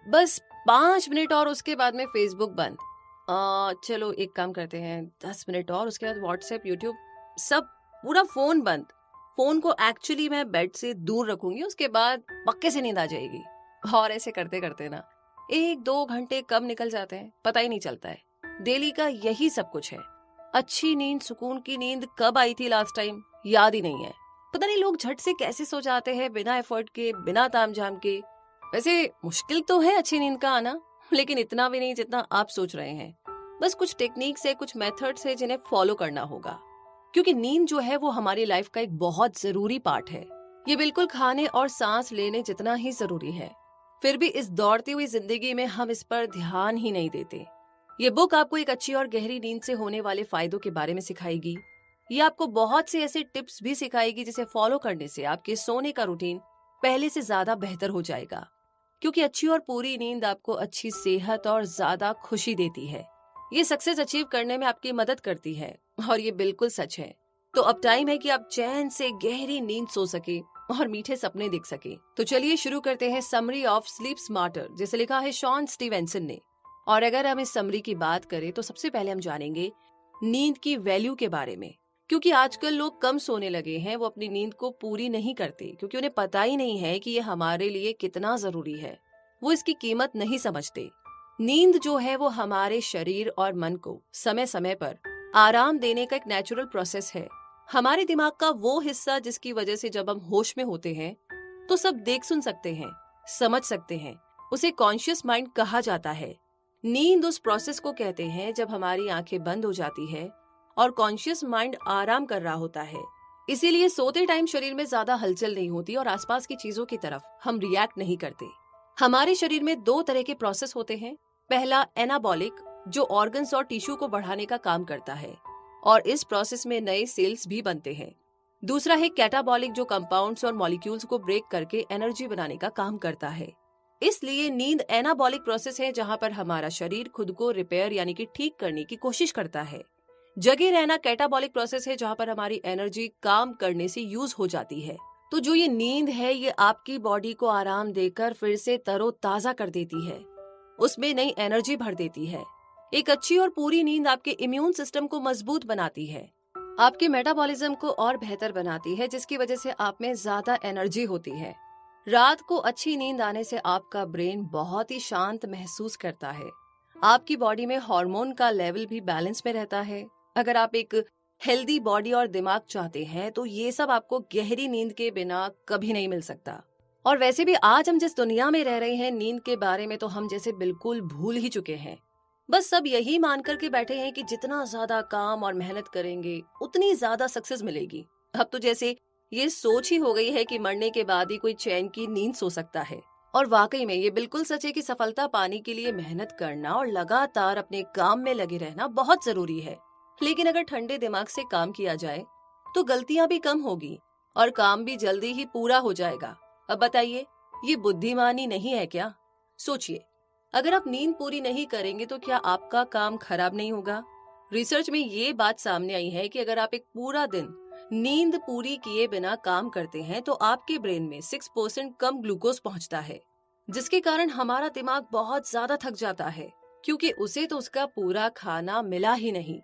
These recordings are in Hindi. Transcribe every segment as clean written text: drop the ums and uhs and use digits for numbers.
बस 5 मिनट और उसके बाद में फेसबुक बंद। चलो एक काम करते हैं, 10 मिनट और, उसके बाद व्हाट्सएप, यूट्यूब, सब, पूरा फोन बंद। फोन को एक्चुअली मैं बेड से दूर रखूंगी, उसके बाद पक्के से नींद आ जाएगी। और ऐसे करते करते ना 1-2 घंटे कब निकल जाते हैं पता ही नहीं चलता है। डेली का यही सब कुछ है। अच्छी नींद, सुकून की नींद कब आई थी लास्ट टाइम, याद ही नहीं है। पता नहीं लोग झट से कैसे सो जाते हैं, बिना एफर्ट के, बिना तामझाम के। वैसे मुश्किल तो है अच्छी नींद का आना, लेकिन इतना भी नहीं जितना आप सोच रहे हैं। बस कुछ टेक्निक्स है, कुछ मेथड्स है जिन्हें फॉलो करना होगा, क्योंकि नींद जो है वो हमारी लाइफ का एक बहुत जरूरी पार्ट है। ये बिल्कुल खाने और सांस लेने जितना ही जरूरी है। फिर भी इस दौड़ती हुई जिंदगी में हम इस पर ध्यान ही नहीं देते। ये बुक आपको एक अच्छी और गहरी नींद से होने वाले फायदों के बारे में सिखाएगी। ये आपको बहुत से ऐसे टिप्स भी सिखाएगी जिसे फॉलो करने से आपके सोने का रूटीन पहले से ज्यादा बेहतर हो जाएगा। क्योंकि अच्छी और पूरी नींद आपको अच्छी सेहत और ज्यादा खुशी देती है। ये सक्सेस अचीव करने में आपकी मदद करती है, और ये बिल्कुल सच है। तो अब टाइम है कि आप चैन से गहरी नींद सो सके और मीठे सपने देख सके। तो चलिए शुरू करते हैं समरी ऑफ स्लीप स्मार्टर, जिसे लिखा है शॉन स्टीवेंसन ने। और अगर हम इस समरी की बात करें तो सबसे पहले हम जानेंगे नींद की वैल्यू के बारे में। क्योंकि आजकल लोग कम सोने लगे हैं, वो अपनी नींद को पूरी नहीं करते क्योंकि उन्हें पता ही नहीं है कि ये हमारे लिए कितना जरूरी है। वो इसकी कीमत नहीं समझते। नींद जो है वो हमारे शरीर और मन को समय समय पर आराम देने का एक नेचुरल प्रोसेस है। हमारे दिमाग का वो हिस्सा जिसकी वजह से जब हम होश में होते हैं तो सब देख सुन सकते हैं, समझ सकते हैं, उसे कॉन्शियस माइंड कहा जाता है। नींद उस प्रोसेस को कहते हैं जब हमारी आंखें बंद हो जाती है और कॉन्शियस माइंड आराम कर रहा होता है। इसीलिए सोते टाइम शरीर में ज्यादा हलचल नहीं होती और आसपास की चीजों की तरफ हम रिएक्ट नहीं करते। हमारे शरीर में 2 तरह के प्रोसेस होते हैं। पहला एनाबॉलिक, जो ऑर्गन्स और टिश्यू को बढ़ाने का काम करता है और इस प्रोसेस में नए सेल्स भी बनते हैं। दूसरा है कैटाबॉलिक, जो कंपाउंड्स और मॉलिक्यूल्स को ब्रेक करके एनर्जी बनाने का काम करता है। इसलिए नींद एनाबॉलिक प्रोसेस है जहां पर हमारा शरीर खुद को रिपेयर यानी कि ठीक करने की कोशिश करता है। जगे रहना कैटाबॉलिक प्रोसेस है जहां पर हमारी एनर्जी काम करने से यूज हो जाती है। तो जो ये नींद है ये आपकी बॉडी को आराम देकर फिर से तरोताजा कर देती है, उसमें नई एनर्जी भर देती है। एक अच्छी और पूरी नींद आपके इम्यून सिस्टम को मजबूत बनाती है, आपके मेटाबॉलिज्म को और बेहतर बनाती है, जिसकी वजह से आप में ज्यादा एनर्जी होती है। रात को अच्छी नींद आने से आपका ब्रेन बहुत ही शांत महसूस करता है। आपकी बॉडी में हार्मोन का लेवल भी बैलेंस में रहता है। अगर आप एक हेल्दी बॉडी और दिमाग चाहते हैं तो ये सब आपको गहरी नींद के बिना कभी नहीं मिल सकता। और वैसे भी आज हम जिस दुनिया में रह रहे हैं, नींद के बारे में तो हम जैसे बिल्कुल भूल ही चुके हैं। बस सब यही मान कर के बैठे हैं कि जितना ज्यादा काम और मेहनत करेंगे उतनी ज्यादा सक्सेस मिलेगी। अब तो जैसे ये सोच ही हो गई है कि मरने के बाद ही कोई चैन की नींद सो सकता है। और वाकई में ये बिल्कुल सच है कि सफलता पाने के लिए मेहनत करना और लगातार अपने काम में लगे रहना बहुत जरूरी है। लेकिन अगर ठंडे दिमाग से काम किया जाए तो गलतियां भी कम होगी और काम भी जल्दी ही पूरा हो जाएगा। अब बताइए, ये बुद्धिमानी नहीं है क्या? सोचिए, अगर आप नींद पूरी नहीं करेंगे तो क्या आपका काम खराब नहीं होगा? रिसर्च में ये बात सामने आई है कि अगर आप एक पूरा दिन नींद पूरी किए बिना काम करते हैं तो आपके ब्रेन में 6% कम ग्लूकोज पहुंचता है, जिसके कारण हमारा दिमाग बहुत ज्यादा थक जाता है क्योंकि उसे तो उसका पूरा खाना मिला ही नहीं।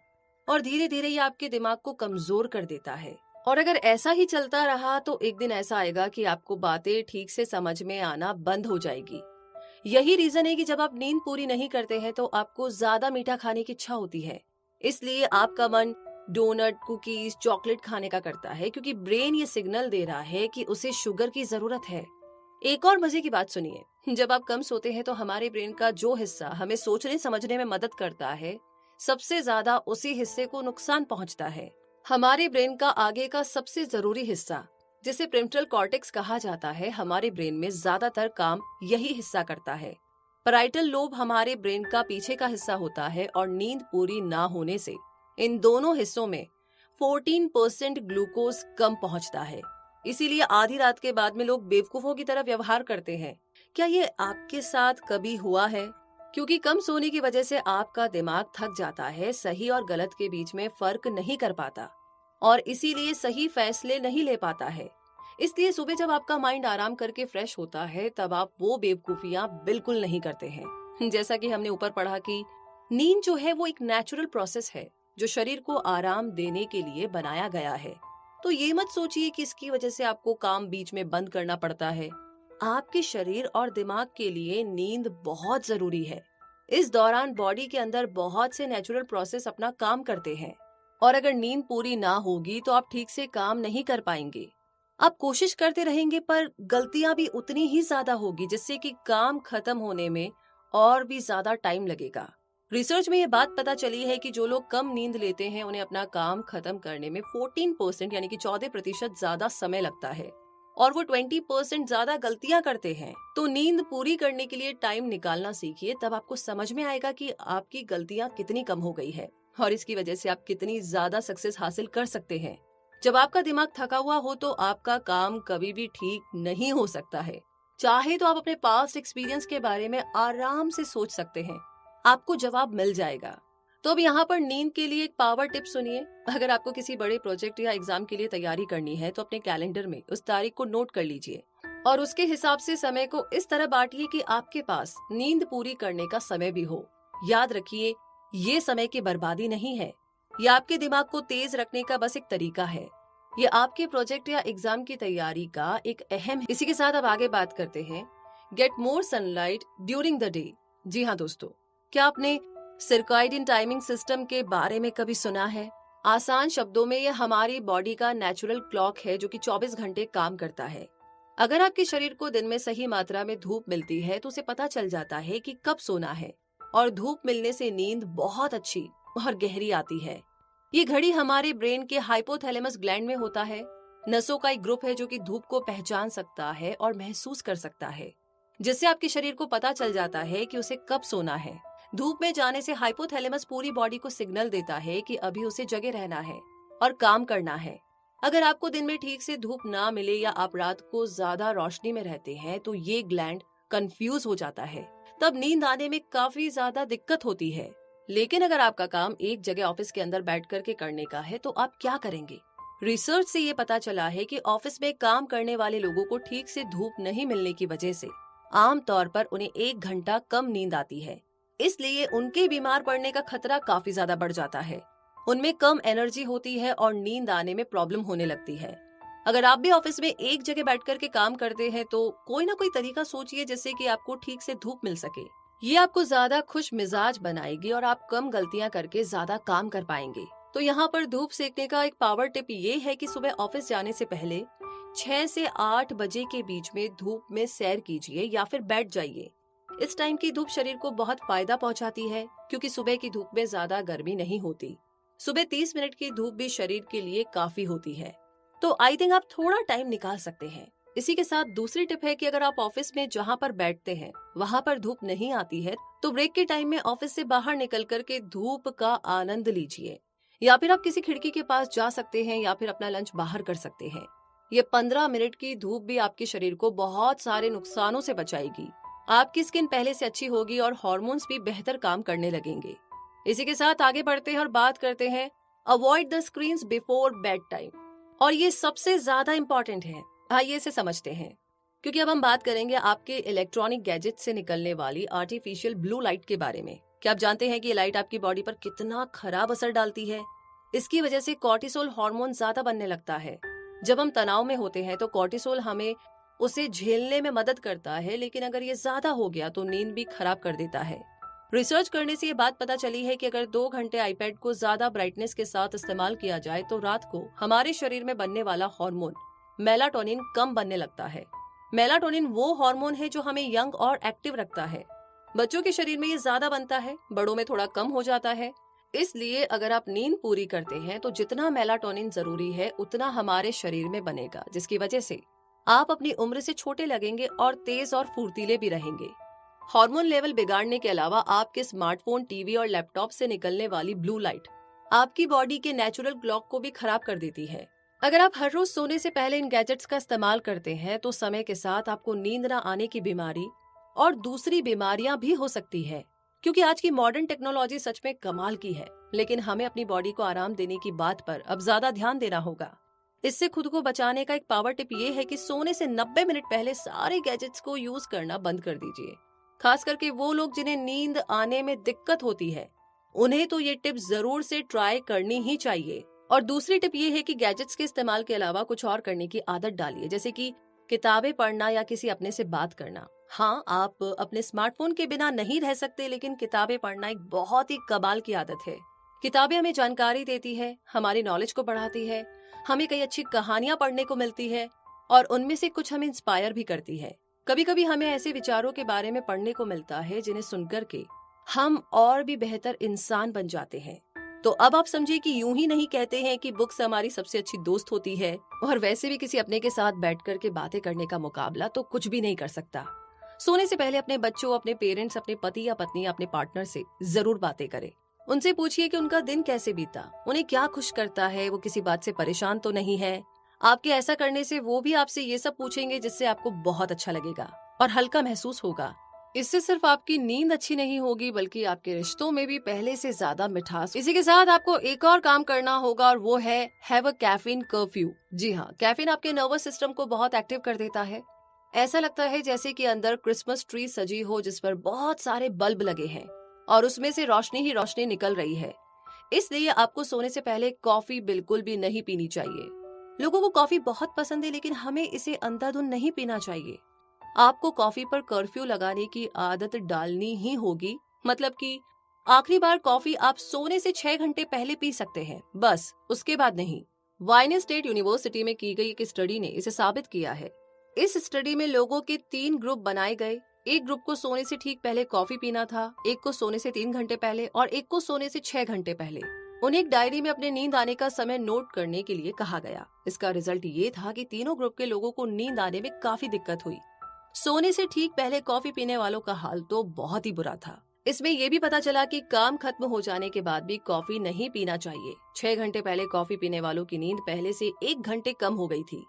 और धीरे धीरे ये आपके दिमाग को कमजोर कर देता है। और अगर ऐसा ही चलता रहा तो एक दिन ऐसा आएगा कि आपको बातें ठीक से समझ में आना बंद हो जाएगी। यही रीजन है कि जब आप नींद पूरी नहीं करते हैं तो आपको ज्यादा मीठा खाने की इच्छा होती है। इसलिए आपका मन डोनट, कुकीज, चॉकलेट खाने का करता है, क्योंकि ब्रेन ये सिग्नल दे रहा है कि उसे शुगर की जरूरत है। एक और मजे की बात सुनिए, जब आप कम सोते हैं तो हमारे ब्रेन का जो हिस्सा हमें सोचने समझने में मदद करता है, सबसे ज्यादा उसी हिस्से को नुकसान पहुंचता है। हमारे ब्रेन का आगे का सबसे जरूरी हिस्सा, जिसे प्रिफ्रंटल कॉर्टेक्स कहा जाता है, हमारे ब्रेन में ज्यादातर काम यही हिस्सा करता है। पैराइटल लोब हमारे ब्रेन का पीछे का हिस्सा होता है और नींद पूरी ना होने से इन दोनों हिस्सों में 14% ग्लूकोज कम पहुंचता है। इसीलिए आधी रात के बाद में लोग बेवकूफों की तरह व्यवहार करते हैं। क्या ये आपके साथ कभी हुआ है? क्योंकि कम सोने की वजह से आपका दिमाग थक जाता है, सही और गलत के बीच में फर्क नहीं कर पाता और इसीलिए सही फैसले नहीं ले पाता है। इसलिए सुबह जब आपका माइंड आराम करके फ्रेश होता है तब आप वो बेवकूफियां बिल्कुल नहीं करते हैं। जैसा कि हमने ऊपर पढ़ा कि नींद जो है वो एक नेचुरल प्रोसेस है जो शरीर को आराम देने के लिए बनाया गया है। तो ये मत सोचिए कि इसकी वजह से आपको काम बीच में बंद करना पड़ता है। आपके शरीर और दिमाग के लिए नींद बहुत जरूरी है। इस दौरान बॉडी के अंदर बहुत से नेचुरल प्रोसेस अपना काम करते हैं और अगर नींद पूरी ना होगी तो आप ठीक से काम नहीं कर पाएंगे। आप कोशिश करते रहेंगे पर गलतियां भी उतनी ही ज्यादा होगी जिससे कि काम खत्म होने में और भी ज्यादा टाइम लगेगा। रिसर्च में ये बात पता चली है कि जो लोग कम नींद लेते हैं उन्हें अपना काम खत्म करने में 14% यानी कि 14% ज्यादा समय लगता है और वो 20% ज्यादा गलतियां करते हैं। तो नींद पूरी करने के लिए टाइम निकालना सीखिए, तब आपको समझ में आएगा कि आपकी गलतियां कितनी कम हो गई है और इसकी वजह से आप कितनी ज्यादा सक्सेस हासिल कर सकते हैं। जब आपका दिमाग थका हुआ हो तो आपका काम कभी भी ठीक नहीं हो सकता है। चाहे तो आप अपने पास्ट एक्सपीरियंस के बारे में आराम से सोच सकते हैं, आपको जवाब मिल जाएगा। तो अब यहाँ पर नींद के लिए एक पावर टिप सुनिए। अगर आपको किसी बड़े प्रोजेक्ट या एग्जाम के लिए तैयारी करनी है तो अपने कैलेंडर में उस तारीख को नोट कर लीजिए और उसके हिसाब से समय को इस तरह बांटिए कि आपके पास नींद पूरी करने का समय भी हो। याद रखिए, ये समय की बर्बादी नहीं है, ये आपके दिमाग को तेज रखने का बस एक तरीका है। ये आपके प्रोजेक्ट या एग्जाम की तैयारी का एक अहम। इसी के साथ अब आगे बात करते हैं get more sunlight during the day. जी हाँ दोस्तों, क्या आपने सर्काडियन टाइमिंग सिस्टम के बारे में कभी सुना है? आसान शब्दों में यह हमारी बॉडी का नेचुरल क्लॉक है जो कि 24 घंटे काम करता है। अगर आपके शरीर को दिन में सही मात्रा में धूप मिलती है तो उसे पता चल जाता है कि कब सोना है और धूप मिलने से नींद बहुत अच्छी और गहरी आती है। ये घड़ी हमारे ब्रेन के हाइपोथैलेमस ग्लैंड में होता है। नसों का एक ग्रुप है जो कि धूप को पहचान सकता है और महसूस कर सकता है, जिससे आपके शरीर को पता चल जाता है कि उसे कब सोना है। धूप में जाने से हाइपोथैलेमस पूरी बॉडी को सिग्नल देता है कि अभी उसे जगे रहना है और काम करना है। अगर आपको दिन में ठीक से धूप ना मिले या आप रात को ज्यादा रोशनी में रहते हैं तो ये ग्लैंड कंफ्यूज हो जाता है, तब नींद आने में काफी ज्यादा दिक्कत होती है। लेकिन अगर आपका काम एक जगह ऑफिस के अंदर बैठ करके करने का है तो आप क्या करेंगे? रिसर्च से ये पता चला है कि ऑफिस में काम करने वाले लोगों को ठीक से धूप नहीं मिलने की वजह से आमतौर पर उन्हें 1 घंटा कम नींद आती है, इसलिए उनके बीमार पड़ने का खतरा काफी ज्यादा बढ़ जाता है। उनमें कम एनर्जी होती है और नींद आने में प्रॉब्लम होने लगती है। अगर आप भी ऑफिस में एक जगह बैठ कर के काम करते हैं तो कोई ना कोई तरीका सोचिए जिससे कि आपको ठीक से धूप मिल सके। ये आपको ज्यादा खुश मिजाज बनाएगी और आप कम गलतियां करके ज्यादा काम कर पाएंगे। तो यहाँ पर धूप सेकने का एक पावर टिप ये है कि सुबह ऑफिस जाने से पहले 6 से 8 बजे के बीच में धूप में सैर कीजिए या फिर बैठ जाइए। इस टाइम की धूप शरीर को बहुत फायदा पहुंचाती है क्योंकि सुबह की धूप में ज्यादा गर्मी नहीं होती। सुबह 30 मिनट की धूप भी शरीर के लिए काफी होती है, तो आई थिंक आप थोड़ा टाइम निकाल सकते हैं। इसी के साथ दूसरी टिप है कि अगर आप ऑफिस में जहाँ पर बैठते हैं वहाँ पर धूप नहीं आती है तो ब्रेक के टाइम में ऑफिस से बाहर निकल करके धूप का आनंद लीजिए, या फिर आप किसी खिड़की के पास जा सकते हैं या फिर अपना लंच बाहर कर सकते हैं। ये 15 मिनट की धूप भी आपके शरीर को बहुत सारे नुकसानों से बचाएगी। आपकी स्किन पहले से अच्छी होगी और हार्मोन्स भी बेहतर काम करने लगेंगे। इसी के साथ आगे बढ़ते हैं और बात करते हैं avoid the screens before bed time, और ये सबसे ज्यादा इम्पोर्टेंट है। आइए इसे समझते हैं, क्योंकि अब हम बात करेंगे आपके इलेक्ट्रॉनिक गैजेट से निकलने वाली आर्टिफिशियल ब्लू लाइट के बारे में। क्या आप जानते हैं कि ये लाइट आपकी बॉडी पर कितना खराब असर डालती है? इसकी वजह से कॉर्टिसोल हार्मोन ज्यादा बनने लगता है। जब हम तनाव में होते हैं तो कॉर्टिसोल हमें उसे झेलने में मदद करता है, लेकिन अगर ये ज्यादा हो गया तो नींद भी खराब कर देता है। रिसर्च करने से ये बात पता चली है कि अगर 2 घंटे आईपैड को ज्यादा ब्राइटनेस के साथ इस्तेमाल किया जाए तो रात को हमारे शरीर में बनने वाला हार्मोन मेलाटोनिन कम बनने लगता है। मेलाटोनिन वो हार्मोन है जो हमें यंग और एक्टिव रखता है। बच्चों के शरीर में ये ज्यादा बनता है, बड़ों में थोड़ा कम हो जाता है। इसलिए अगर आप नींद पूरी करते हैं तो जितना मेलाटोनिन जरूरी है उतना हमारे शरीर में बनेगा, जिसकी वजह से आप अपनी उम्र से छोटे लगेंगे और तेज और फुर्तीले भी रहेंगे। हार्मोन लेवल बिगाड़ने के अलावा आपके स्मार्टफोन, टीवी और लैपटॉप से निकलने वाली ब्लू लाइट आपकी बॉडी के नेचुरल क्लॉक को भी खराब कर देती है। अगर आप हर रोज सोने से पहले इन गैजेट्स का इस्तेमाल करते हैं तो समय के साथ आपको नींद न आने की बीमारी और दूसरी बीमारियां भी हो सकती है, क्योंकि आज की मॉडर्न टेक्नोलॉजी सच में कमाल की है, लेकिन हमें अपनी बॉडी को आराम देने की बात पर अब ज्यादा ध्यान देना होगा। इससे खुद को बचाने का एक पावर टिप ये है कि सोने से 90 मिनट पहले सारे गैजेट्स को यूज करना बंद कर दीजिए। खास करके वो लोग जिन्हें नींद आने में दिक्कत होती है, उन्हें तो ये टिप जरूर से ट्राई करनी ही चाहिए। और दूसरी टिप ये है कि गैजेट्स के इस्तेमाल के अलावा कुछ और करने की आदत डालिए, जैसे कि किताबें पढ़ना या किसी अपने से बात करना। हाँ, आप अपने स्मार्टफोन के बिना नहीं रह सकते, लेकिन किताबें पढ़ना एक बहुत ही कमाल की आदत है। किताबें हमें जानकारी देती है, हमारी नॉलेज को बढ़ाती है, हमें कई अच्छी कहानियां पढ़ने को मिलती है और उनमें से कुछ हमें इंस्पायर भी करती है। कभी कभी हमें ऐसे विचारों के बारे में पढ़ने को मिलता है जिन्हें सुनकर के हम और भी बेहतर इंसान बन जाते हैं। तो अब आप समझिए कि यूं ही नहीं कहते हैं कि बुक्स हमारी सबसे अच्छी दोस्त होती है, और वैसे भी किसी अपने के साथ बैठ कर के बातें करने का मुकाबला तो कुछ भी नहीं कर सकता। सोने से पहले अपने बच्चों, अपने पेरेंट्स, अपने पति या पत्नी या अपने पार्टनर से जरूर बातें करें। उनसे पूछिए कि उनका दिन कैसे बीता, उन्हें क्या खुश करता है, वो किसी बात से परेशान तो नहीं है। आपके ऐसा करने से वो भी आपसे ये सब पूछेंगे, जिससे आपको बहुत अच्छा लगेगा और हल्का महसूस होगा। इससे सिर्फ आपकी नींद अच्छी नहीं होगी, बल्कि आपके रिश्तों में भी पहले से ज्यादा मिठास। इसी के साथ आपको एक और काम करना होगा, और वो है हैव अ कैफीन कर्फ्यू। जी हाँ, कैफीन आपके नर्वस सिस्टम को बहुत एक्टिव कर देता है। ऐसा लगता है जैसे कि अंदर क्रिसमस ट्री सजी हो, जिस पर बहुत सारे बल्ब लगे हैं और उसमें से रोशनी ही रोशनी निकल रही है। इसलिए आपको सोने से पहले कॉफी बिल्कुल भी नहीं पीनी चाहिए। लोगों को कॉफी बहुत पसंद है, लेकिन हमें इसे अंधाधुंध नहीं पीना चाहिए। आपको कॉफी पर कर्फ्यू लगाने की आदत डालनी ही होगी। मतलब कि आखिरी बार कॉफी आप सोने से 6 घंटे पहले पी सकते हैं, बस उसके बाद नहीं। वाइन स्टेट यूनिवर्सिटी में की गई एक स्टडी ने इसे साबित किया है। इस स्टडी में लोगों के 3 ग्रुप बनाए गए। एक ग्रुप को सोने से ठीक पहले कॉफी पीना था, एक को सोने से 3 घंटे पहले और एक को सोने से 6 घंटे पहले। उन्हें एक डायरी में अपने नींद आने का समय नोट करने के लिए कहा गया। इसका रिजल्ट ये था कि तीनों ग्रुप के लोगों को नींद आने में काफी दिक्कत हुई। सोने से ठीक पहले कॉफी पीने वालों का हाल तो बहुत ही बुरा था। इसमें यह भी पता चला कि काम खत्म हो जाने के बाद भी कॉफी नहीं पीना चाहिए। 6 घंटे पहले कॉफी पीने वालों की नींद पहले से 1 घंटे कम हो गई थी।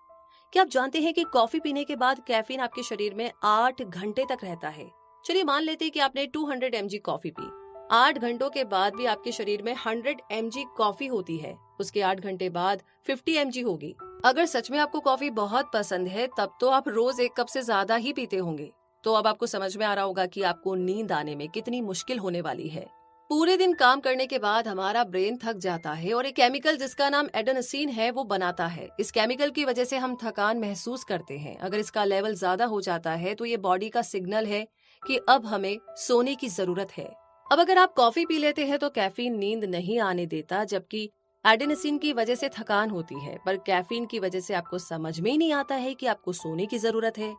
क्या आप जानते हैं कि कॉफी पीने के बाद कैफीन आपके शरीर में 8 घंटे तक रहता है। चलिए मान लेते हैं कि आपने 200 mg कॉफी पी। 8 घंटों के बाद भी आपके शरीर में 100 mg कॉफी होती है। उसके 8 घंटे बाद 50 mg होगी। अगर सच में आपको कॉफी बहुत पसंद है, तब तो आप रोज 1 कप से ज्यादा ही पीते होंगे। तो अब आपको समझ में आ रहा होगा कि आपको नींद आने में कितनी मुश्किल होने वाली है। पूरे दिन काम करने के बाद हमारा ब्रेन थक जाता है और एक केमिकल जिसका नाम एडेनोसिन है वो बनाता है। इस केमिकल की वजह से हम थकान महसूस करते हैं। अगर इसका लेवल ज्यादा हो जाता है तो ये बॉडी का सिग्नल है कि अब हमें सोने की जरूरत है। अब अगर आप कॉफी पी लेते हैं तो कैफीन नींद नहीं आने देता, जबकि एडेनोसिन की वजह से थकान होती है। पर कैफीन की वजह से आपको समझ में ही नहीं आता है कि आपको सोने की जरूरत है।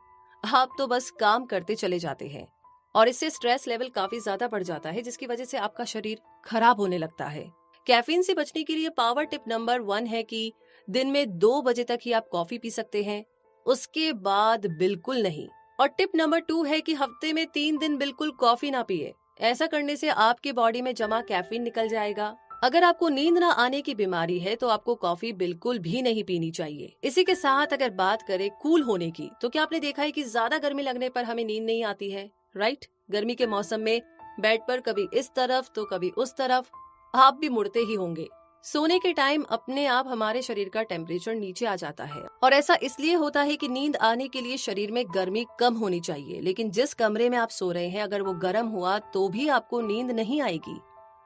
आप तो बस काम करते चले जाते हैं और इससे स्ट्रेस लेवल काफी ज्यादा बढ़ जाता है, जिसकी वजह से आपका शरीर खराब होने लगता है। कैफीन से बचने के लिए पावर टिप नंबर 1 है कि दिन में 2 बजे तक ही आप कॉफी पी सकते हैं, उसके बाद बिल्कुल नहीं। और टिप नंबर 2 है कि हफ्ते में 3 दिन बिल्कुल कॉफी ना पिए। ऐसा करने से आपकी बॉडी में जमा कैफीन निकल जाएगा। अगर आपको नींद ना आने की बीमारी है तो आपको कॉफी बिल्कुल भी नहीं पीनी चाहिए। इसी के साथ अगर बात करें कूल होने की, तो क्या आपने देखा है कि ज्यादा गर्मी लगने पर हमें नींद नहीं आती है, राइट? गर्मी के मौसम में बेड पर कभी इस तरफ तो कभी उस तरफ आप भी मुड़ते ही होंगे। सोने के टाइम अपने आप हमारे शरीर का टेम्परेचर नीचे आ जाता है, और ऐसा इसलिए होता है कि नींद आने के लिए शरीर में गर्मी कम होनी चाहिए। लेकिन जिस कमरे में आप सो रहे हैं, अगर वो गर्म हुआ तो भी आपको नींद नहीं आएगी।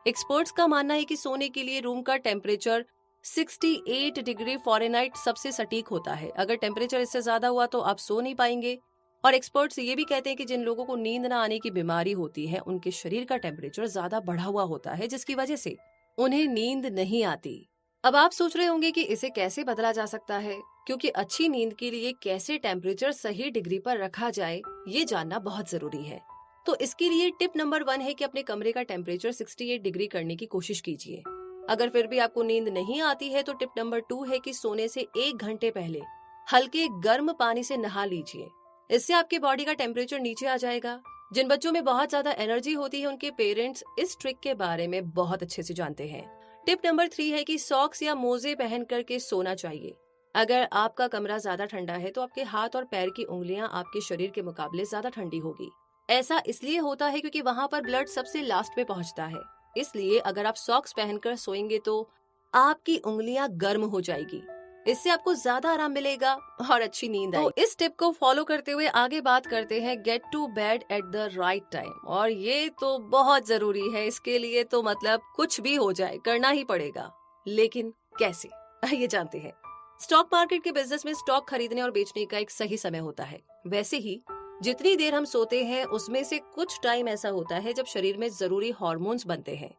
एक्सपर्ट्स का मानना है कि सोने के लिए रूम का टेम्परेचर 68 डिग्री फ़ारेनहाइट सबसे सटीक होता है। अगर टेम्परेचर इससे ज्यादा हुआ तो आप सो नहीं पाएंगे। और एक्सपर्ट्स ये भी कहते हैं कि जिन लोगों को नींद न आने की बीमारी होती है, उनके शरीर का टेम्परेचर ज्यादा बढ़ा हुआ होता है, जिसकी वजह से उन्हें नींद नहीं आती। अब आप सोच रहे होंगे कि इसे कैसे बदला जा सकता है, क्योंकि अच्छी नींद के लिए कैसे टेम्परेचर सही डिग्री पर रखा जाए ये जानना बहुत जरूरी है। तो इसके लिए टिप नंबर 1 है कि अपने कमरे का टेम्परेचर 68 डिग्री करने की कोशिश कीजिए। अगर फिर भी आपको नींद नहीं आती है तो टिप नंबर 2 है कि सोने से 1 घंटे पहले हल्के गर्म पानी से नहा लीजिए। इससे आपके बॉडी का टेम्परेचर नीचे आ जाएगा। जिन बच्चों में बहुत ज्यादा एनर्जी होती है, उनके पेरेंट्स इस ट्रिक के बारे में बहुत अच्छे से जानते हैं। टिप नंबर 3 है कि सॉक्स या मोजे पहन करके सोना चाहिए। अगर आपका कमरा ज्यादा ठंडा है तो आपके हाथ और पैर की उंगलियां आपके शरीर के मुकाबले ज्यादा ठंडी होगी। ऐसा इसलिए होता है क्योंकि वहां पर ब्लड सबसे लास्ट में पहुंचता है। इसलिए अगर आप सॉक्स पहनकर सोएंगे तो आपकी उंगलियां गर्म हो जाएगी। इससे आपको ज्यादा आराम मिलेगा और अच्छी नींद आएगी। तो इस टिप को फॉलो करते हुए आगे बात करते हैं get to bed at the right time, और ये तो बहुत जरूरी है। इसके लिए तो मतलब कुछ भी हो जाए करना ही पड़ेगा, लेकिन कैसे ये जानते हैं। स्टॉक मार्केट के बिजनेस में स्टॉक खरीदने और बेचने का एक सही समय होता है। वैसे ही जितनी देर हम सोते हैं उसमें से कुछ टाइम ऐसा होता है जब शरीर में जरूरी हार्मोन्स बनते हैं।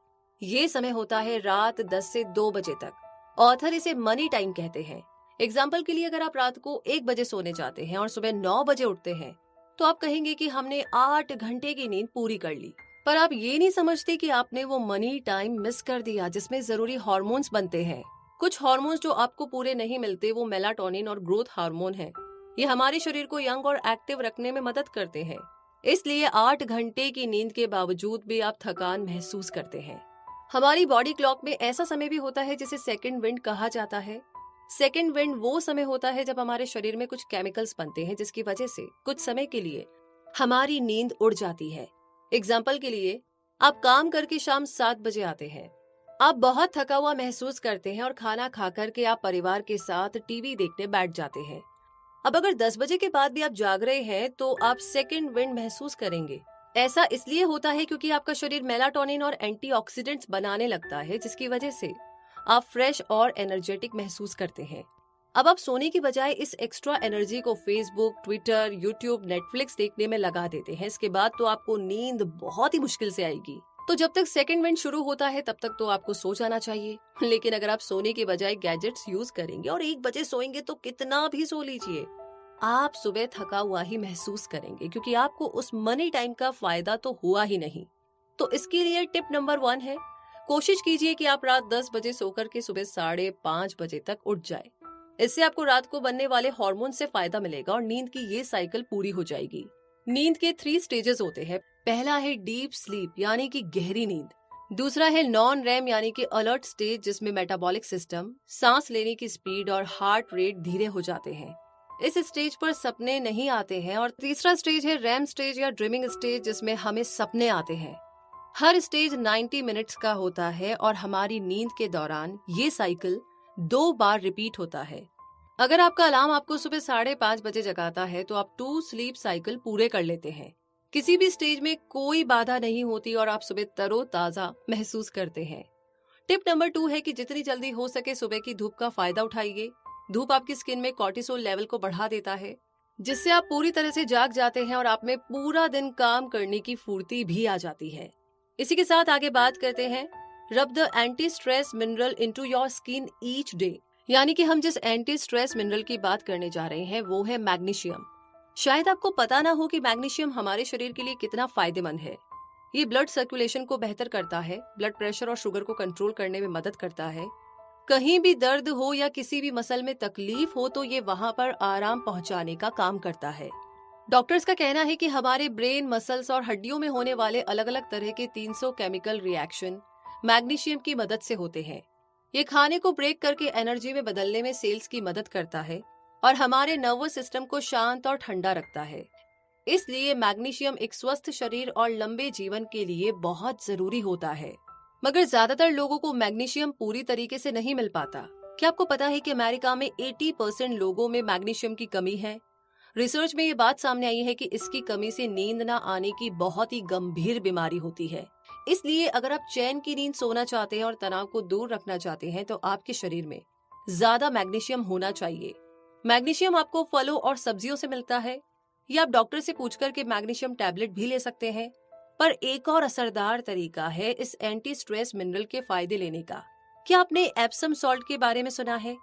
ये समय होता है रात 10 से 2 बजे तक। ऑथर इसे मनी टाइम कहते हैं। एग्जाम्पल के लिए अगर आप रात को 1 बजे सोने जाते हैं और सुबह 9 बजे उठते हैं तो आप कहेंगे कि हमने 8 घंटे की नींद पूरी कर ली। पर आप ये नहीं समझते कि आपने वो मनी टाइम मिस कर दिया जिसमें जरूरी हार्मोन्स बनते हैं। कुछ हार्मोन्स जो आपको पूरे नहीं मिलते वो मेलाटोनिन और ग्रोथ हार्मोन है। ये हमारे शरीर को यंग और एक्टिव रखने में मदद करते हैं। इसलिए 8 घंटे की नींद के बावजूद भी आप थकान महसूस करते हैं। हमारी बॉडी क्लॉक में ऐसा समय भी होता है जिसे सेकंड विंड कहा जाता है। सेकंड विंड वो समय होता है जब हमारे शरीर में कुछ केमिकल्स बनते हैं जिसकी वजह से कुछ समय के लिए हमारी नींद उड़ जाती है। एग्जाम्पल के लिए, आप काम करके शाम 7 बजे आते हैं, आप बहुत थका हुआ महसूस करते हैं और खाना खा करके आप परिवार के साथ टीवी देखने बैठ जाते हैं। अब अगर 10 बजे के बाद भी आप जाग रहे हैं तो आप सेकंड विंड महसूस करेंगे। ऐसा इसलिए होता है क्योंकि आपका शरीर मेलाटोनिन और एंटीऑक्सीडेंट्स बनाने लगता है जिसकी वजह से आप फ्रेश और एनर्जेटिक महसूस करते हैं। अब आप सोने की बजाय इस एक्स्ट्रा एनर्जी को फेसबुक, ट्विटर, यूट्यूब, नेटफ्लिक्स देखने में लगा देते हैं। इसके बाद तो आपको नींद बहुत ही मुश्किल से आएगी। तो जब तक सेकंड विंड शुरू होता है तब तक तो आपको सो जाना चाहिए। लेकिन अगर आप सोने के बजाय गैजेट्स यूज करेंगे और 1 बजे सोएंगे तो कितना भी सो लीजिए, आप सुबह थका हुआ ही महसूस करेंगे क्योंकि आपको उस मनी टाइम का फायदा तो हुआ ही नहीं। तो इसके लिए टिप नंबर 1 है, कोशिश कीजिए कि आप रात 10 बजे सोकर के सुबह 5:30 बजे तक उठ जाए। इससे आपको रात को बनने वाले हार्मोन से फायदा मिलेगा और नींद की ये साइकिल पूरी हो जाएगी। नींद के 3 स्टेजेस होते हैं। पहला है डीप स्लीप यानी कि गहरी नींद। दूसरा है नॉन रैम यानी कि अलर्ट स्टेज जिसमें मेटाबॉलिक सिस्टम, सांस लेने की स्पीड और हार्ट रेट धीरे हो जाते हैं। इस स्टेज पर सपने नहीं आते हैं। और तीसरा स्टेज है रैम स्टेज या ड्रीमिंग स्टेज जिसमें हमें सपने आते हैं। हर स्टेज 90 मिनट्स का होता है और हमारी नींद के दौरान ये साइकिल 2 बार रिपीट होता है। अगर आपका अलार्म आपको सुबह 5:30 बजे जगाता है तो आप 2 स्लीप साइकिल पूरे कर लेते हैं। किसी भी स्टेज में कोई बाधा नहीं होती और आप सुबह तरोताजा महसूस करते हैं। टिप नंबर 2 है कि जितनी जल्दी हो सके सुबह की धूप का फायदा उठाइए। धूप आपकी स्किन में कॉर्टिसोल लेवल को बढ़ा देता है जिससे आप पूरी तरह से जाग जाते हैं और आप में पूरा दिन काम करने की फुर्ती भी आ जाती है। इसी के साथ आगे बात करते हैं रब the anti stress mineral into your skin each day, यानी कि हम जिस एंटी स्ट्रेस मिनरल की बात करने जा रहे हैं वो है मैग्नीशियम। शायद आपको पता ना हो कि मैग्नीशियम हमारे शरीर के लिए कितना फायदेमंद है। ये ब्लड सर्कुलेशन को बेहतर करता है, ब्लड प्रेशर और शुगर को कंट्रोल करने में मदद करता है। कहीं भी दर्द हो या किसी भी मसल में तकलीफ हो तो ये वहां पर आराम पहुंचाने का काम करता है। डॉक्टर्स का कहना है कि हमारे ब्रेन, मसल्स और हड्डियों में होने वाले अलग अलग तरह के 300 केमिकल रिएक्शन मैग्नीशियम की मदद से होते हैं। ये खाने को ब्रेक करके एनर्जी में बदलने में सेल्स की मदद करता है और हमारे नर्वस सिस्टम को शांत और ठंडा रखता है। इसलिए मैग्नीशियम एक स्वस्थ शरीर और लंबे जीवन के लिए बहुत जरूरी होता है। मगर ज्यादातर लोगों को मैग्नीशियम पूरी तरीके से नहीं मिल पाता। क्या आपको पता है कि अमेरिका में 80% लोगों में मैग्नीशियम की कमी है? रिसर्च में ये बात सामने आई है कि इसकी कमी से नींद न आने की बहुत ही गंभीर बीमारी होती है। इसलिए अगर आप चैन की नींद सोना चाहते हैं और तनाव को दूर रखना चाहते हैं तो आपके शरीर में ज्यादा मैग्नीशियम होना चाहिए। मैग्नीशियम आपको फलों और सब्जियों से मिलता है या आप डॉक्टर से पूछकर के मैग्नीशियम टैबलेट भी ले सकते हैं। पर एक और असरदार तरीका है इस एंटी स्ट्रेस मिनरल के फायदे लेने का। क्या आपने एप्सम सॉल्ट के बारे में सुना है?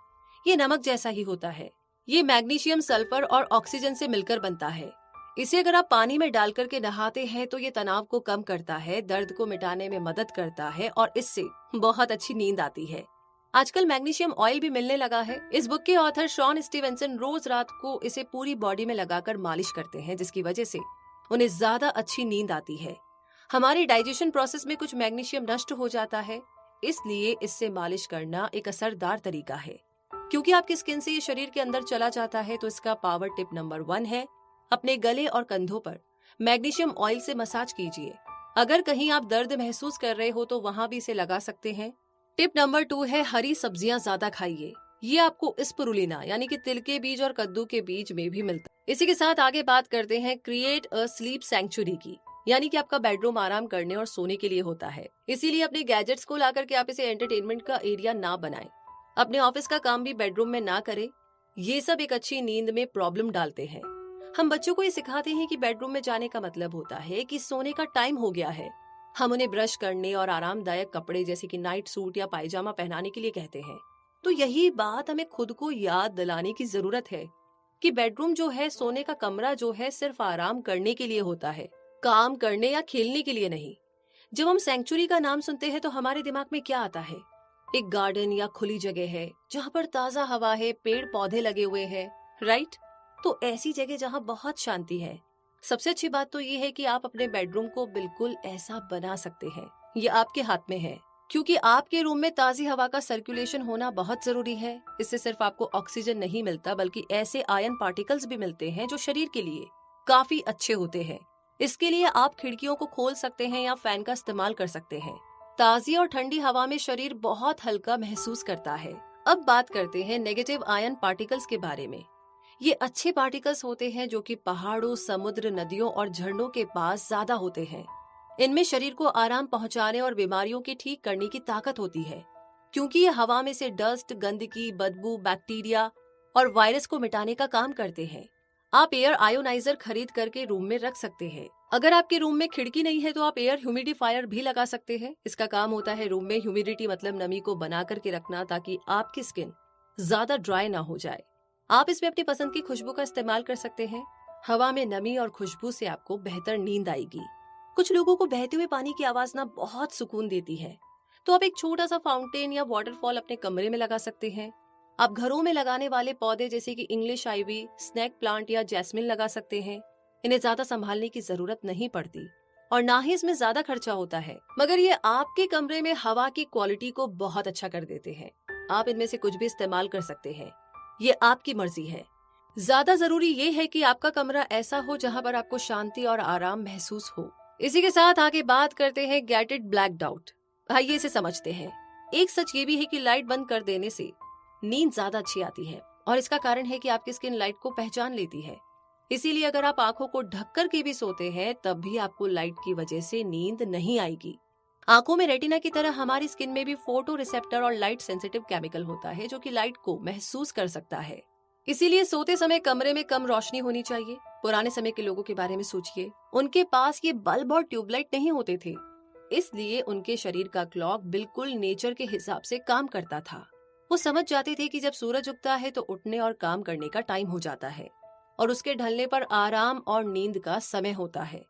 ये नमक जैसा ही होता है। ये मैग्नीशियम, सल्फर और ऑक्सीजन से मिलकर बनता है। इसे अगर आप पानी में डाल करके नहाते हैं तो ये तनाव को कम करता है, दर्द को मिटाने में मदद करता है और इससे बहुत अच्छी नींद आती है। आजकल मैग्नीशियम ऑयल भी मिलने लगा है। इस बुक के ऑथर शॉन स्टीवेंसन रोज रात को इसे पूरी बॉडी में लगाकर मालिश करते हैं जिसकी वजह से उन्हें ज्यादा अच्छी नींद आती है। हमारे डाइजेशन प्रोसेस में कुछ मैग्नीशियम नष्ट हो जाता है, इसलिए इससे मालिश करना एक असरदार तरीका है। क्योंकि आपकी स्किन से ये शरीर के अंदर चला जाता है तो इसका पावर टिप नंबर 1 है, अपने गले और कंधों पर मैग्नीशियम ऑयल से मसाज कीजिए। अगर कहीं आप दर्द महसूस कर रहे हो तो वहां भी इसे लगा सकते हैं। टिप नंबर 2 है हरी सब्जियां ज्यादा खाइए। ये आपको स्पिरुलिना यानी कि तिल के बीज और कद्दू के बीज में भी मिलता है। इसी के साथ आगे बात करते हैं क्रिएट अ स्लीप सैंक्चुरी की, यानी कि आपका बेडरूम आराम करने और सोने के लिए होता है। इसीलिए अपने गैजेट्स को लाकर के आप इसे एंटरटेनमेंट का एरिया ना बनाएं। अपने ऑफिस का काम भी बेडरूम में ना करें। ये सब एक अच्छी नींद में प्रॉब्लम डालते हैं। हम बच्चों को ये सिखाते हैं कि बेडरूम में जाने का मतलब होता है कि सोने का टाइम हो गया है। हम उन्हें ब्रश करने और आरामदायक कपड़े जैसे कि नाइट सूट या पायजामा पहनाने के लिए कहते हैं। तो यही बात हमें खुद को याद दिलाने की जरूरत है कि बेडरूम जो है, सोने का कमरा जो है, सिर्फ आराम करने के लिए होता है, काम करने या खेलने के लिए नहीं। जब हम सेंचुरी का नाम सुनते हैं तो हमारे दिमाग में क्या आता है? एक गार्डन या खुली जगह है जहाँ पर ताजा हवा है, पेड़ पौधे लगे हुए हैं, राइट? तो ऐसी जगह जहाँ बहुत शांति है। सबसे अच्छी बात तो ये है कि आप अपने बेडरूम को बिल्कुल ऐसा बना सकते हैं। ये आपके हाथ में है, क्योंकि आपके रूम में ताजी हवा का सर्कुलेशन होना बहुत जरूरी है। इससे सिर्फ आपको ऑक्सीजन नहीं मिलता, बल्कि ऐसे आयन पार्टिकल्स भी मिलते हैं जो शरीर के लिए काफी अच्छे होते हैं। इसके लिए आप खिड़कियों को खोल सकते हैं या फैन का इस्तेमाल कर सकते हैं। ताजी और ठंडी हवा में शरीर बहुत हल्का महसूस करता है। अब बात करते हैं नेगेटिव आयन पार्टिकल्स के बारे में। ये अच्छे पार्टिकल्स होते हैं जो कि पहाड़ों, समुद्र, नदियों और झरनों के पास ज्यादा होते हैं। इनमें शरीर को आराम पहुंचाने और बीमारियों की ठीक करने की ताकत होती है, क्योंकि ये हवा में से डस्ट, गंदगी, बदबू, बैक्टीरिया और वायरस को मिटाने का काम करते हैं। आप एयर आयोनाइजर खरीद करके रूम में रख सकते हैं। अगर आपके रूम में खिड़की नहीं है तो आप एयर ह्यूमिडिफायर भी लगा सकते हैं। इसका काम होता है रूम में ह्यूमिडिटी मतलब नमी को बना करके रखना, ताकि आपकी स्किन ज्यादा ड्राई ना हो जाए। आप इसमें अपनी पसंद की खुशबू का इस्तेमाल कर सकते हैं। हवा में नमी और खुशबू से आपको बेहतर नींद आएगी। कुछ लोगों को बहते हुए पानी की आवाज ना बहुत सुकून देती है, तो आप एक छोटा सा फाउंटेन या वाटरफॉल अपने कमरे में लगा सकते हैं। आप घरों में लगाने वाले पौधे जैसे कि इंग्लिश आइवी, स्नेक प्लांट या जैस्मिन लगा सकते हैं। इन्हें ज्यादा संभालने की जरूरत नहीं पड़ती और ना ही इसमें ज्यादा खर्चा होता है, मगर ये आपके कमरे में हवा की क्वालिटी को बहुत अच्छा कर देते हैं। आप इनमें से कुछ भी इस्तेमाल कर सकते हैं, ये आपकी मर्जी है। ज्यादा जरूरी ये है कि आपका कमरा ऐसा हो जहाँ पर आपको शांति और आराम महसूस हो। इसी के साथ आगे बात करते हैं गेट इट ब्लैक्ड आउट। आइए इसे समझते हैं। एक सच ये भी है कि लाइट बंद कर देने से नींद ज्यादा अच्छी आती है, और इसका कारण है कि आपकी स्किन लाइट को पहचान लेती है। इसीलिए अगर आप आंखों को ढककर के भी सोते हैं तब भी आपको लाइट की वजह से नींद नहीं आएगी। आंखों में रेटिना की तरह हमारी स्किन में भी फोटो रिसेप्टर और लाइट सेंसिटिव केमिकल होता है जो कि लाइट को महसूस कर सकता है। इसीलिए सोते समय कमरे में कम रोशनी होनी चाहिए। पुराने समय के लोगों के बारे में सोचिए, उनके पास ये बल्ब और ट्यूबलाइट नहीं होते थे, इसलिए उनके शरीर का क्लॉक बिल्कुल नेचर के हिसाब से काम करता था। वो समझ जाते थे कि जब सूरज उगता है तो उठने और काम करने का टाइम हो जाता है और उसके ढलने पर आराम और नींद का समय होता है।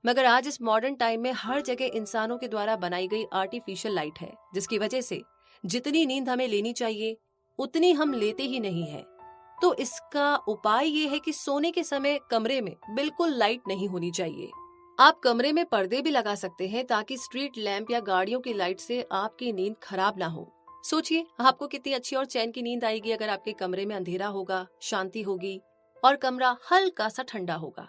मगर आज इस मॉडर्न टाइम में हर जगह इंसानों के द्वारा बनाई गई आर्टिफिशियल लाइट है, जिसकी वजह से जितनी नींद हमें लेनी चाहिए उतनी हम लेते ही नहीं है। तो इसका उपाय ये है कि सोने के समय कमरे में बिल्कुल लाइट नहीं होनी चाहिए। आप कमरे में पर्दे भी लगा सकते हैं ताकि स्ट्रीट लैंप या गाड़ियों की लाइट से आपकी नींद खराब ना हो। सोचिए आपको कितनी अच्छी और चैन की नींद आएगी अगर आपके कमरे में अंधेरा होगा, शांति होगी और कमरा हल्का सा ठंडा होगा।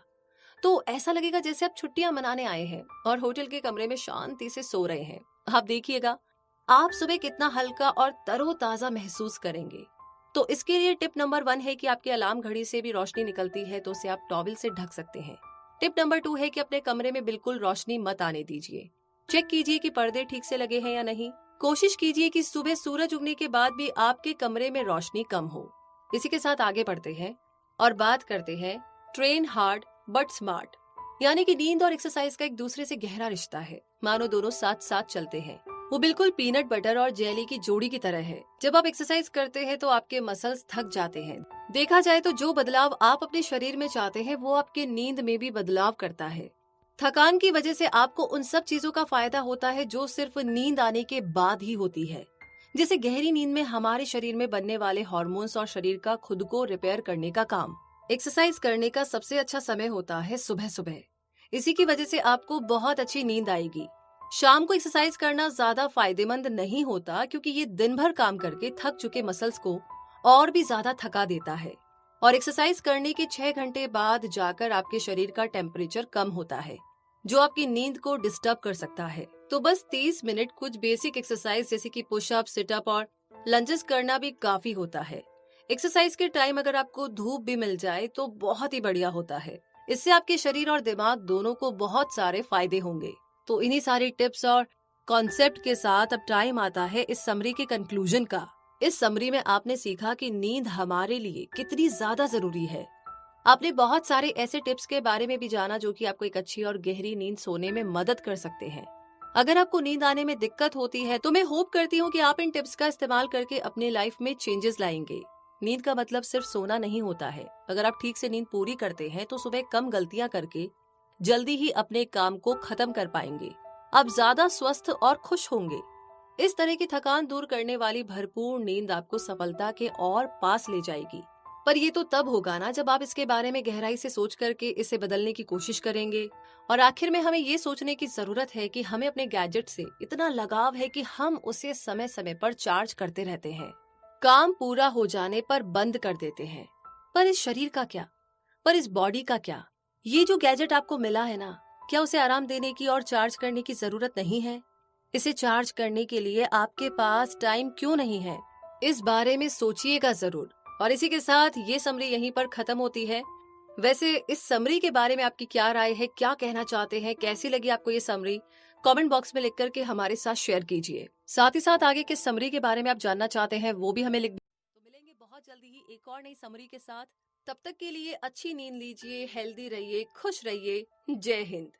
तो ऐसा लगेगा जैसे आप छुट्टियां मनाने आए हैं और होटल के कमरे में शांति से सो रहे हैं। आप देखिएगा आप सुबह कितना हल्का और तरोताजा महसूस करेंगे। तो इसके लिए टिप नंबर 1 है कि आपकी अलार्म घड़ी से भी रोशनी निकलती है तो उसे आप टॉवल से ढक सकते हैं। टिप नंबर 2 है कि अपने कमरे में बिल्कुल रोशनी मत आने दीजिए। चेक कीजिए कि पर्दे ठीक से लगे हैं या नहीं। कोशिश कीजिए कि सुबह सूरज उगने के बाद भी आपके कमरे में रोशनी कम हो। इसी के साथ आगे बढ़ते हैं और बात करते हैं ट्रेन हार्ड बट स्मार्ट, यानी कि नींद और एक्सरसाइज का एक दूसरे से गहरा रिश्ता है। मानो दोनों साथ साथ चलते हैं। वो बिल्कुल पीनट बटर और जेली की जोड़ी की तरह है। जब आप एक्सरसाइज करते हैं तो आपके मसल्स थक जाते हैं। देखा जाए तो जो बदलाव आप अपने शरीर में चाहते हैं वो आपके नींद में भी बदलाव करता है। थकान की वजह से आपको उन सब चीजों का फायदा होता है जो सिर्फ नींद आने के बाद ही होती है, जैसे गहरी नींद में हमारे शरीर में बनने वाले हार्मोन्स और शरीर का खुद को रिपेयर करने का काम। एक्सरसाइज करने का सबसे अच्छा समय होता है सुबह सुबह। इसी की वजह से आपको बहुत अच्छी नींद आएगी। शाम को एक्सरसाइज करना ज्यादा फायदेमंद नहीं होता क्योंकि ये दिन भर काम करके थक चुके मसल्स को और भी ज्यादा थका देता है और एक्सरसाइज करने के 6 घंटे बाद जाकर आपके शरीर का टेम्परेचर कम होता है, जो आपकी नींद को डिस्टर्ब कर सकता है। तो बस 30 मिनट कुछ बेसिक एक्सरसाइज जैसे कि पुशअप, सिटअप और लंजेस करना भी काफी होता है। एक्सरसाइज के टाइम अगर आपको धूप भी मिल जाए तो बहुत ही बढ़िया होता है। इससे आपके शरीर और दिमाग दोनों को बहुत सारे फायदे होंगे। तो इन्हीं सारी टिप्स और कॉन्सेप्ट के साथ अब टाइम आता है इस समरी के कंक्लूजन का। इस समरी में आपने सीखा कि नींद हमारे लिए कितनी ज्यादा जरूरी है। आपने बहुत सारे ऐसे टिप्स के बारे में भी जाना जो कि आपको एक अच्छी और गहरी नींद सोने में मदद कर सकते हैं। अगर आपको नींद आने में दिक्कत होती है तो मैं होप करती हूँ कि आप इन टिप्स का इस्तेमाल करके अपने लाइफ में चेंजेस लाएंगे। नींद का मतलब सिर्फ सोना नहीं होता है। अगर आप ठीक से नींद पूरी करते हैं तो सुबह कम गलतियां करके जल्दी ही अपने काम को खत्म कर पाएंगे। आप ज्यादा स्वस्थ और खुश होंगे। इस तरह की थकान दूर करने वाली भरपूर नींद आपको सफलता के और पास ले जाएगी। पर ये तो तब होगा ना जब आप इसके बारे में गहराई से सोच करके इसे बदलने की कोशिश करेंगे। और आखिर में हमें ये सोचने की जरूरत है कि हमें अपने गैजेट से इतना लगाव है कि हम उसे समय समय पर चार्ज करते रहते हैं, काम पूरा हो जाने पर बंद कर देते हैं। पर इस शरीर का क्या? पर इस बॉडी का क्या? ये जो गैजेट आपको मिला है ना, क्या उसे आराम देने की और चार्ज करने की जरूरत नहीं है? इसे चार्ज करने के लिए आपके पास टाइम क्यों नहीं है? इस बारे में सोचिएगा जरूर। और इसी के साथ ये समरी यहीं पर खत्म होती है। वैसे इस समरी के बारे में आपकी क्या राय है, क्या कहना चाहते हैं, कैसी लगी आपको ये समरी? कमेंट बॉक्स में लिख करके हमारे साथ शेयर कीजिए। साथ ही साथ आगे किस समरी के बारे में आप जानना चाहते हैं वो भी हमें लिख दीजिए। तो मिलेंगे बहुत जल्दी ही एक और नई समरी के साथ। तब तक के लिए अच्छी नींद लीजिए, हेल्दी रहिए, खुश रहिए। जय हिंद।